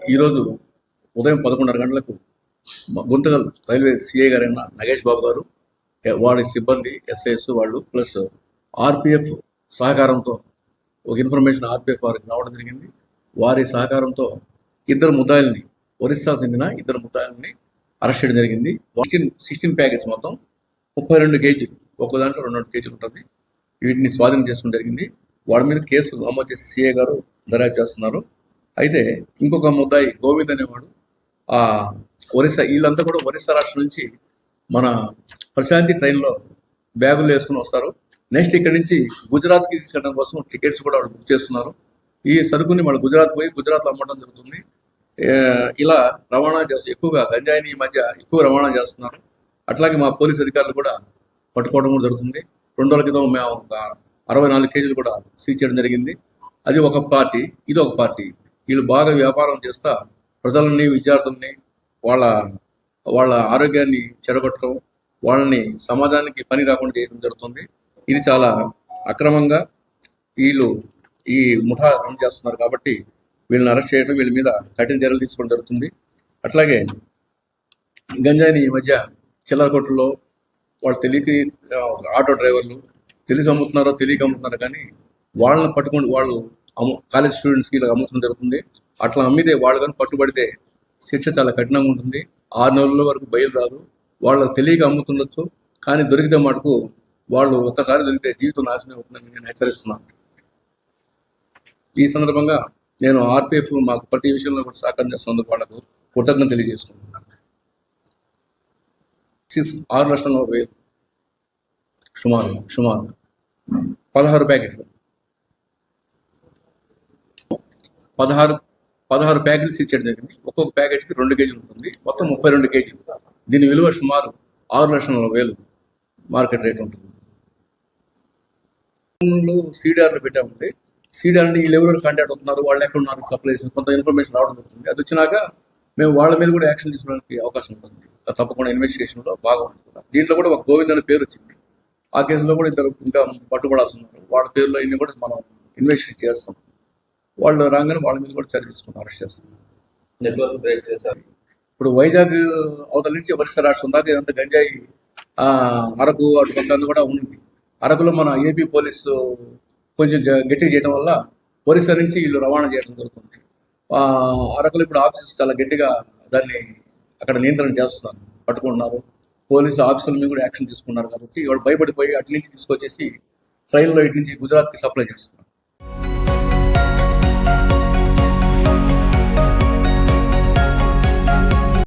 ఈరోజు ఉదయం 11:30 గంటలకు గుంతకల్ రైల్వే సిఐ గారైన నగేష్ బాబు గారు, వాడి సిబ్బంది ఎస్ఐఎస్ వాళ్ళు ప్లస్ ఆర్పిఎఫ్ సహకారంతో ఒక ఇన్ఫర్మేషన్ ఆర్పిఎఫ్ వారికి రావడం జరిగింది. వారి సహకారంతో ఇద్దరు ముద్దాయిల్ని, ఒరిస్సా చెందిన ఇద్దరు ముద్దాయిల్ని అరెస్ట్ చేయడం జరిగింది. 16 ప్యాకెట్స్ మొత్తం 32 కేజీలు, ఒక్కో దాంట్లో 2 కేజీలు ఉంటుంది. వీటిని స్వాధీనం చేసుకోవడం జరిగింది. వాడి మీద కేసు నమోదు చేసి సిఐ గారు దర్యాప్తు చేస్తున్నారు. అయితే ఇంకొక ముద్దాయి గోవింద్ అనేవాడు ఒరిస్సా, వీళ్ళంతా కూడా ఒరిస్సా రాష్ట్రం నుంచి మన ప్రశాంతి ట్రైన్లో బ్యాగులు వేసుకుని వస్తారు. నెక్స్ట్ ఇక్కడి నుంచి గుజరాత్కి తీసుకెళ్ళడం కోసం టికెట్స్ కూడా వాళ్ళు బుక్ చేస్తున్నారు. ఈ సరుకుని వాళ్ళు గుజరాత్ పోయి గుజరాత్లో అమ్మడం జరుగుతుంది. ఇలా రవాణా చేస్తారు. ఎక్కువగా గంజాయిని ఈ మధ్య ఎక్కువ రవాణా చేస్తున్నారు. అట్లాగే మా పోలీస్ అధికారులు కూడా పట్టుకోవడం కూడా జరుగుతుంది. 2 రోజుల క్రితం మేము ఒక 64 కేజీలు కూడా సీజ్ చేయడం జరిగింది. అది ఒక పార్టీ, ఇది ఒక పార్టీ. వీళ్ళు బాగా వ్యాపారం చేస్తా ప్రజలని, విద్యార్థుల్ని వాళ్ళ ఆరోగ్యాన్ని చెడగొట్టడం, వాళ్ళని సమాజానికి పని రాకుండా చేయడం జరుగుతుంది. ఇది చాలా అక్రమంగా వీళ్ళు ఈ ముఠా రన్ చేస్తున్నారు. కాబట్టి వీళ్ళని అరెస్ట్ చేయడం, వీళ్ళ మీద కఠిన చర్యలు తీసుకోవడం జరుగుతుంది. అట్లాగే గంజాయిని ఈ మధ్య చిల్లర కొట్టుల్లో వాళ్ళు తెలియక, ఆటో డ్రైవర్లు తెలిసి అమ్ముతున్నారో తెలియక అమ్ముతున్నారో కానీ వాళ్ళని పట్టుకుని వాళ్ళు కాలేజ్ స్టూడెంట్స్కి ఇలా అమ్ముతుండడం జరుగుతుంది. అట్లా అమ్మితే వాళ్ళు కానీ పట్టుబడితే శిక్ష చాలా కఠినంగా ఉంటుంది. 6 నెలల వరకు బయలు రాదు. వాళ్ళకి తెలియక అమ్ముతుండొచ్చు, కానీ దొరికితే మటుకు వాళ్ళు ఒక్కసారి దొరికితే జీవితం నాశనం అవుతుందని నేను హెచ్చరిస్తున్నాను. ఈ సందర్భంగా నేను ఆర్పిఎఫ్ మాకు ప్రతి విషయంలో కూడా సహకారం చేస్తున్నందుకు వాళ్ళకు కృతజ్ఞత తెలియజేసుకుంటున్నాను. 6 లక్షల 40,000 సుమారు 16 ప్యాకెట్లు, 16 ప్యాకెట్లు ఇచ్చేయడం జరిగింది. ఒక్కొక్క ప్యాకెట్కి 2 కేజీలు ఉంటుంది. మొత్తం 32 కేజీలు. దీని విలువ సుమారు 6,40,000 మార్కెట్ రేట్ ఉంటుంది. సీడీఆర్లు పెట్టామంటే సీడీఆర్ని వీళ్ళు ఎవరు కాంటాక్ట్ అవుతున్నారు, వాళ్ళు ఎక్కడ ఉన్నారు, సప్లై కొంత ఇన్ఫర్మేషన్ రావడం జరుగుతుంది. అది వచ్చినాక మేము వాళ్ళ మీద కూడా యాక్షన్ తీసుకోవడానికి అవకాశం ఉంటుంది. తప్పకుండా ఇన్వెస్టిగేషన్లో బాగా ఉంటుంది. దీంట్లో కూడా ఒక గోవింద్ అనే పేరు వచ్చింది. ఆ కేసులో కూడా ఇద్దరు ఇంకా పట్టుబడాల్సి ఉన్నారు. వాళ్ళ పేరులో ఇన్ని కూడా మనం ఇన్వెస్టిగేట్ చేస్తాం. వాళ్ళు రాగానే వాళ్ళ మీద కూడా చర్య తీసుకుని అరెస్ట్ చేస్తాం. నెట్వర్క్ బ్రేక్ చేశారు. ఇప్పుడు వైజాగ్ అవతల నుంచి ఒరిస్సా రాష్ట్రం దాకా ఇదంతా గంజాయి అరకు అటు పక్కన కూడా ఉంది. అరకులో మన ఏపీ పోలీసు కొంచెం గట్టిగా చేయడం వల్ల ఒరిస్సా నుంచి వీళ్ళు రవాణా చేయడం జరుగుతుంది. అరకులో ఇప్పుడు ఆఫీసర్స్ చాలా గట్టిగా దాన్ని అక్కడ నియంత్రణ చేస్తున్నారు, పట్టుకుంటున్నారు. పోలీసు ఆఫీసర్ల మీద కూడా యాక్షన్ తీసుకున్నారు. కాబట్టి వాళ్ళు భయపడిపోయి అటు నుంచి తీసుకొచ్చేసి ట్రైన్లో ఇటు నుంచి గుజరాత్కి సప్లై చేస్తున్నారు.